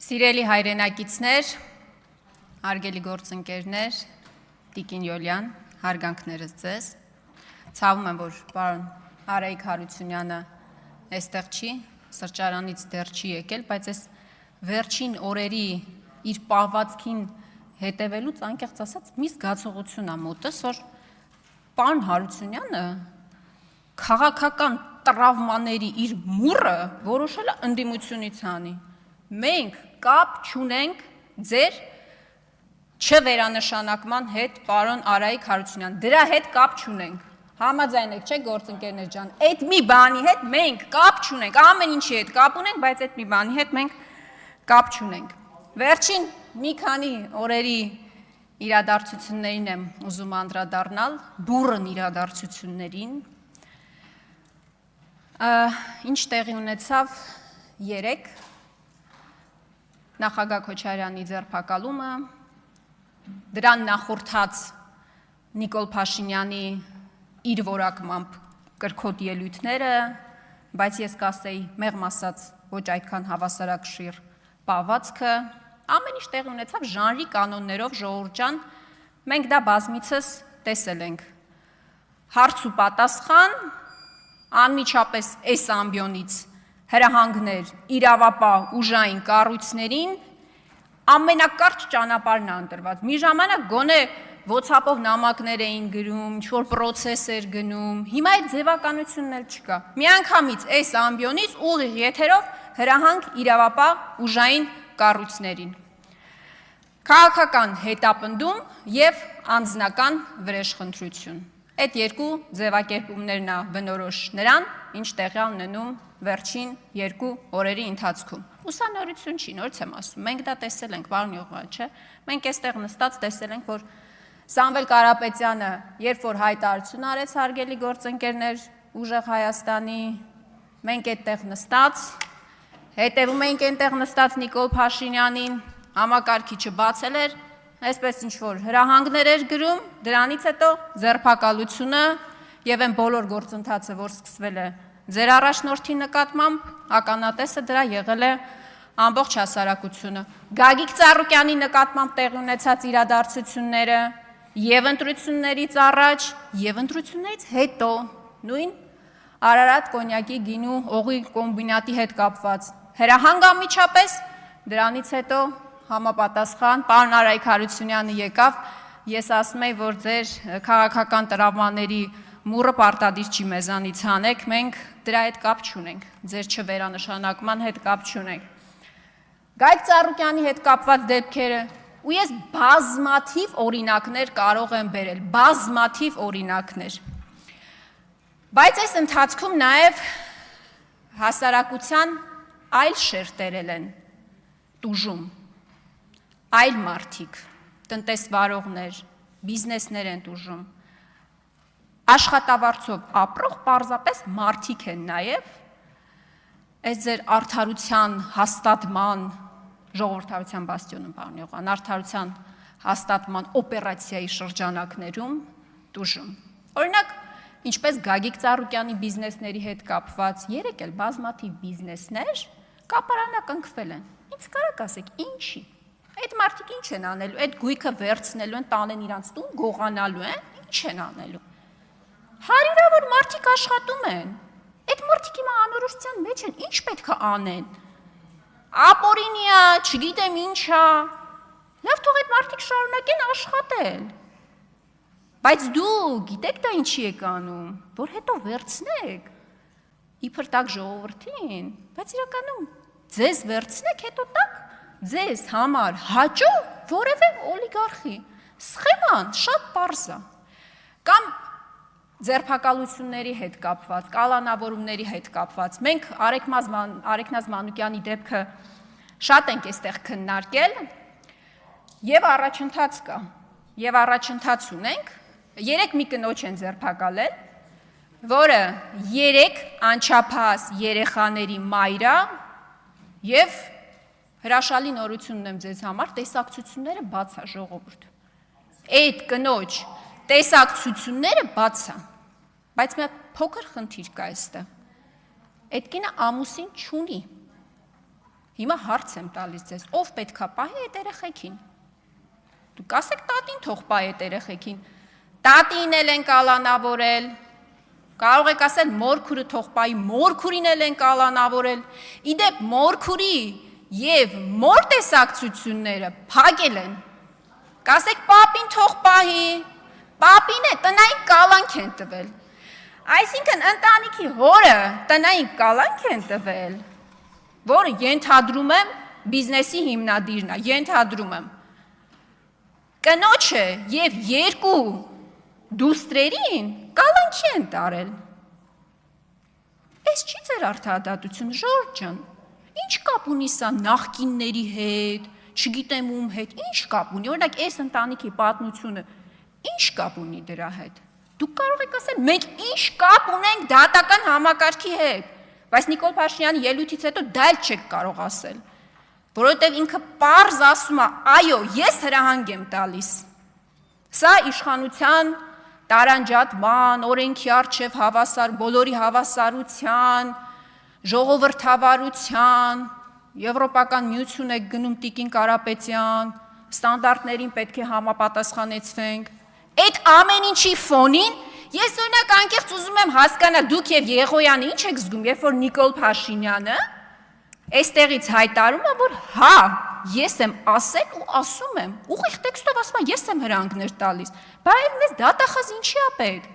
Սիրելի հայրենակիցներ, հարգելի գործընկերներ, Տիկին Յոլյան, հարգանքներս ձեզ։ Ցավում եմ, որ պարոն Արայիկ Հարությունյանը այստեղ չի, սրճարանից դեռ չի եկել, բայց այս վերջին օրերի իր պահվածքին հետևելուց անկեղծ ասած մի զգացողություն ա մոտս, որ պարոն Հարությունյանը քաղաքական տրավմաների իր մուրը որոշել է ընդդիմությունից հանի։ Մենք կապ չունենք ձեր չվերանշանակման հետ, պարոն Արայիկ Հարությունյան, դրա հետ կապ չունենք։ Համաձայն եք, չէ՞ գործընկերներ ջան, այդ մի բանի հետ մենք կապ չունենք, ամեն ինչի հետ կապ ունենք, բայց այդ մի բանի հետ մենք կապ չունենք։ Վերջին մի քանի օրերի իրադարձություններին եմ ուզում անդրադառնալ, բուռն իրադարձություններին։ Ինչ տեղի ունեցավ երեկ նախագահ Քոչարյանի ձերբակալումը, դրան նախորդած Նիկոլ Փաշինյանի իր որակմամբ կրքոտ ելույթները, բայց ես կասեի մեղմ ասած ոչ այդքան հավասարակշիռ պահվածքը, ամեն ինչ տեղի ունեցավ ժանրի կանոններով, ժողովուրդ ջան, մենք դա բազմիցս տեսել ենք։ Հարց ու պատասխան, անմիջապես այս ամբիոնից հրահանգներ իրավապահ ուժային կառույցներին ամենակարճ ճանապարհն է ընտրված։ Մի ժամանակ գոնե WhatsApp-ով նամակներ էին գրում, ինչ-որ պրոցես էր գնում, հիմա այդ ձևականությունն էլ չկա։ Միանգամից այս ամբիոնից ուղիղ եթերով հրահանգ իրավապահ ուժային կառույցներին։ Քաղաքական հետապնդում եւ անձնական վրեժխնդրություն։ Այդ երկու ձևակերպումներն է բնորոշ նրան, ինչ տեղի ունենում վերջին երկու օրերի ընթացքում։ Ուսանորություն չի, նորից եմ ասում, մենք դա տեսել ենք, պարոն Յողան, չէ՞։ Մենք այստեղ նստած տեսել ենք, որ Սամվել Կարապետյանը, երբ որ հայտարարություն արեց հարգելի գործընկերներ ուժեղ Հայաստանի, մենք այդտեղ նստած, հետևում էինք այնտեղ նստած Նիկոլ Փաշինյանին, համակարգիչը բացել էր, այսպես ինչ-որ հրահանգներ էր գրում, դրանից հետո ձերբակալությունը եւ այն բոլոր գործընթացը, որ սկսվել է ձեր առաջնորդի նկատմամբ, ականատեսը դրա եղել է ամբողջ հասարակությունը։ Գագիկ Ծառուկյանի նկատմամբ տեղի ունեցած իրադարձությունները եւ ընտրություններից առաջ, եւ ընտրություններից հետո, նույն Արարատ կոնյակի գինու օղի կոմբինատի հետ կապված հրահանգ անմիջապես, դրանից հետո համապատասխան պարոն Արայիկ Հարությունյանը եկավ, ես ասում եի, որ ձեր քաղաքական տրավմաների մուրը պարտադիր չի մեզանից հանեք, մենք դրա հետ կապ չունենք, ձեր չվերանշանակման հետ կապ չունենք։ Գագիկ Ծառուկյանի հետ կապված դեպքերը, ու ես բազմաթիվ օրինակներ կարող եմ բերել, բազմաթիվ օրինակներ։ Բայց այս ընթացքում նաև հասարակության այլ շերտերել են տուժում, այլ մարդիկ, տնտեսվարողներ, բիզնեսներ են տուժում, աշխատավարձով ապրող պարզապես մարդիկ են նաև, այս ձեր արդարության հաստատման, ժողովրդավարության բաստիոնում, պարոն Յողան, արդարության հաստատման օպերացիայի շրջանակներում տուժում։ Օրինակ, ինչպես Գագիկ Ծառուկյանի բիզնեսների հետ կապված, երեք էլ բազմաթիվ բիզնեսներ կապարանակնքվել են։ Ինչ կարաք ասեք, ինչի։ Այդ մարդիկ ինչ են անելու, այդ գույքը վերցնելու են, տանեն իրանց տուն, գողանալու են, ինչ են անելու։ Հարյուրավոր մարդիկ աշխատում են, այդ մարդիկ հիմա անորոշության մեջ են, ինչ պետք է անեն։ Ապօրինի է, չգիտեմ ինչ է, լավ թող այդ մարդիկ շարունակեն աշխատել։ Բայց դու գիտեք դա ինչի եք անում, որ հետո վերցնեք, իբր տակ ժողովրդին, բայց իրականում ձեզ վերցնեք, հետո տակ ձեզ համար հաճո որևէ օլիգարխի, սխեման շատ պարզ է, կամ ձերբակալությունների հետ կապված, կալանավորումների հետ կապված, մենք Արեգնազ Մանուկյանի դեպքը շատ ենք այստեղ քննարկել, եւ առաջընթաց կա, եւ առաջընթաց ունենք, երեք մի կնոջ են ձերբակալել, որը 3 անչափահաս երեխաների մայր է, եւ հրաշալի նորություն ունեմ ձեզ համար, տեսակցությունները բաց է ժողովուրդ։ Այդ կնոջ տեսակցությունները բաց է, բայց մի փոքր խնդիր կա այստեղ։ Այդ կինը ամուսին չունի։ Հիմա հարց եմ տալիս ձեզ, ով պետքա պահի այդ երեխեքին։ Դուք ասեք տատին թող պահի այդ երեխեքին։ Տատին էլ են կալանավորել։ Կարող եք ասել մորքուրը թող պահի, մորքուրին էլ են կալանավորել։ Իդեպ մորքուրի եւ մոր տեսակցությունները փակել են։ Կասեք պապին թող պահի, պապին է տնային կալանք են տվել։ Այսինքն ընտանիքի հորը տնային կալանք են տվել, որը ենթադրում եմ բիզնեսի հիմնադիրն է, ենթադրում եմ։ Կնոջը եւ երկու դուստրերին կալանքի են տարել։ Այս չի ձեր արդարադատությունը, Ժորժ ջան։ Ինչ կապ ունի սա նախկինների հետ, չգիտեմ ում հետ, ինչ կապ ունի։ Օրինակ, այս ընտանիքի պատմությունը ինչ կապ ունի դրա հետ։ Դուք կարող եք ասել, մենք ինչ կապ ունենք դատական համակարգի հետ, բայց Նիկոլ Փաշինյանի ելույթից հետո դա էլ չեք կարող ասել, որովհետև ինքը պարզ ասում է, այո, ես հրահանգ եմ տալիս։ Սա իշխանության տարանջատման, օրենքի առջև հավասար, բոլորի հավասարության, ժողովրդավարության, Եվրոպական միություն եք գնում Տիկին Կարապետյան, ստանդարտներին պետք է համապատասխանեցվենք։ Այդ ամեն ինչի ֆոնին ես օրինակ անկեղծ ուզում եմ հասկանալ դուք եւ Եղոյանը ինչ եք զգում, երբ որ Նիկոլ Փաշինյանը այստեղից հայտարարում է, որ հա, ես եմ ասել ու ասում եմ, ուղիղ տեքստով ասում եմ, ես եմ հրանգներ տալիս, բայց մեզ դատախազ ինչի է պետք։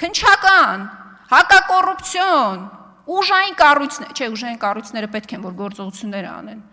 Քնչական, հակակոռուպցիոն, ուժային կառույցներ, չէ, ուժային կառույցները պետք են որ գործողություններ անեն։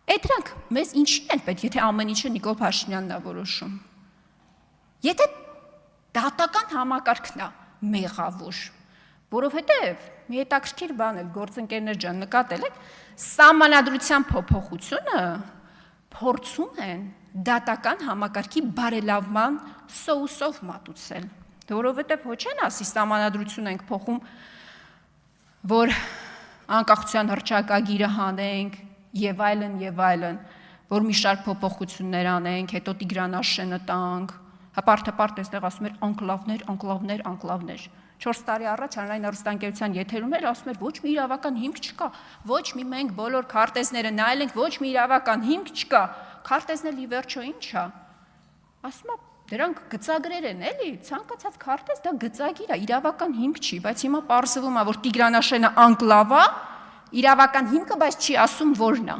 Այդ դրանք մեզ ինչի են պետք, եթե ամեն ինչը Նիկոլ Փաշինյանն է որոշում։ Եթե դատական համակարգն է մեղավոր, որովհետև մի հետաքրքիր բան էլ գործընկերներ ջան նկատել եք, սահմանադրության փոփոխությունը փորձում են դատական համակարգի բարելավման սոուսով մատուցել, որովհետև ոչ են ասի սահմանադրություն ենք փոխում, որ անկախության հռչակագիրը հանենք եւ այլն, որ մի շարք փոփոխություններ անենք, հետո Տիգրան տանք, հապարտ այստեղ ասում էր անկլավներ, 4 տարի առաջ հանրային հեռուստաընկերության եթերում էր ասում էր ոչ մի իրավական հիմք չկա, ոչ մի մենք բոլոր քարտեզները նայել ենք, ոչ մի իրավական հիմք չկա, քարտեզն ի վերջո ինչ է, ասում է դրանք գծագրեր են էլի, ցանկացած քարտեզ դա գծագիր է, իրավական հիմք չի, բայց հիմա պարզվում է, որ Տիգրանաշենը անկլավ է, իրավական հիմքը, բայց չի ասում որն է։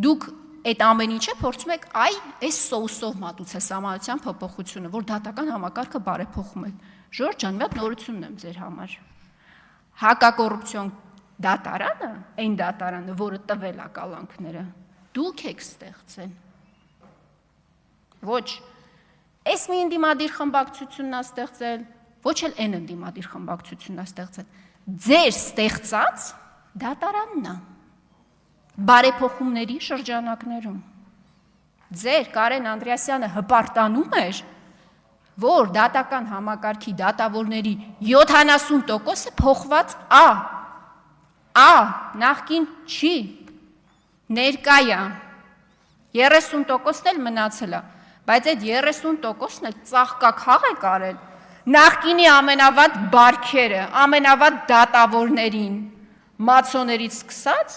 Դուք այդ ամեն ինչը փորձում եք այս սոուսով մատուցել սահմանադրության փոփոխությունը, որ դատական համակարգը բարեփոխում եք։ Ժորժ ջան, մի հատ նորությունն եմ ձեր համար։ Հակակոռուպցիոն դատարանը, այն դատարանը, որը տվել է կալանքները, դուք եք ստեղծել։ Ոչ այս մի ընդդիմադիր խմբակցությունն է ստեղծել, ոչ էլ այն ընդդիմադիր խմբակցությունն է ստեղծել։ Ձեր ստեղծած դատարանն է։ Բարեփոխումների շրջանակներում ձեր Կարեն Անդրեասյանը հպարտանում էր, որ դատական համակարգի դատավորների 70%-ը փոխված նախկին չի, ներկա է, 30%-ն էլ մնացել է, բայց այդ 30%-ն էլ ծաղկաքաղ է կարել նախկինի ամենավատ բարքերը, ամենավատ դատավորներին, մացոներից սկսած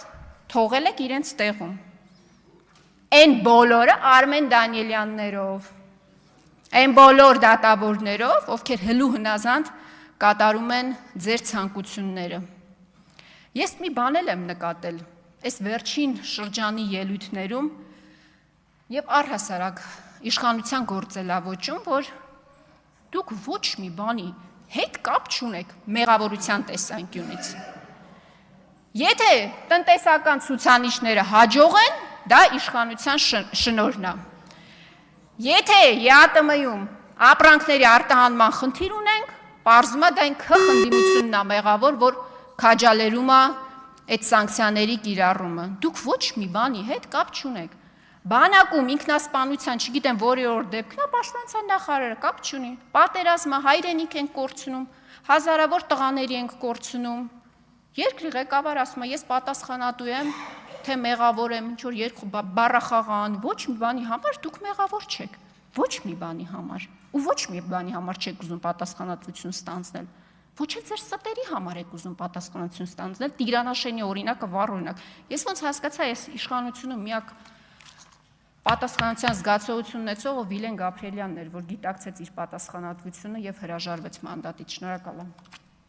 թողել եք իրենց տեղում։ Այն բոլորը Արմեն Դանիելյաններով, այն բոլոր դատավորներով, ովքեր հլու հնազանդ կատարում են ձեր ցանկությունները։ Ես մի բան եմ նկատել, այս վերջին շրջանի ելույթներում եւ առհասարակ իշխանության գործելավոճում, որ դուք ոչ մի բանի հետ կապ չունեք մեղավորության տեսանկյունից։ Եթե տնտեսական ցուցանիշները հաջող են, դա իշխանության շնորհն է։ Եթե ԵԱՏՄ-ում ապրանքների արտահանման խնդիր ունենք, պարզվում է դա այն քխնդիմությունն է մեղավոր, որ քաջալերում է այդ սանկցիաների կիրառումը։ Դուք ոչ մի բանի հետ կապ չունեք։ Բանակում ինքնասպանության, չգիտեմ որի օր դեպքն է, պաշտպանության նախարարը կապ չունի։ Պատերազմը հայրենիք ենք կորցնում, հազարավոր տղաների ենք կորցնում։ Երկրի ղեկավար ասում է, ես պատասխանատու եմ, թե մեղավոր եմ, ինչ որ երկու բառախաղան, ոչ մի բանի համար դուք մեղավոր չեք, ոչ մի բանի համար, ու ոչ մի բանի համար չեք ուզում պատասխանատվություն ստանձնել։ Ոչ էլ ձեր ստերի համար եք ուզում պատասխանատվություն ստանձնել, Տիգրանաշենի օրինակը վառ օրինակ։ Ես ոնց հասկացա, ես իշխանությունը միակ պատասխանատվության զգացողություն ունեցողը Վիլեն Գաբրիելյանն էր, որ գիտակցեց իր պատասխանատվությունը եւ հրաժարվեց մանդատից։ Շնորհակալ եմ։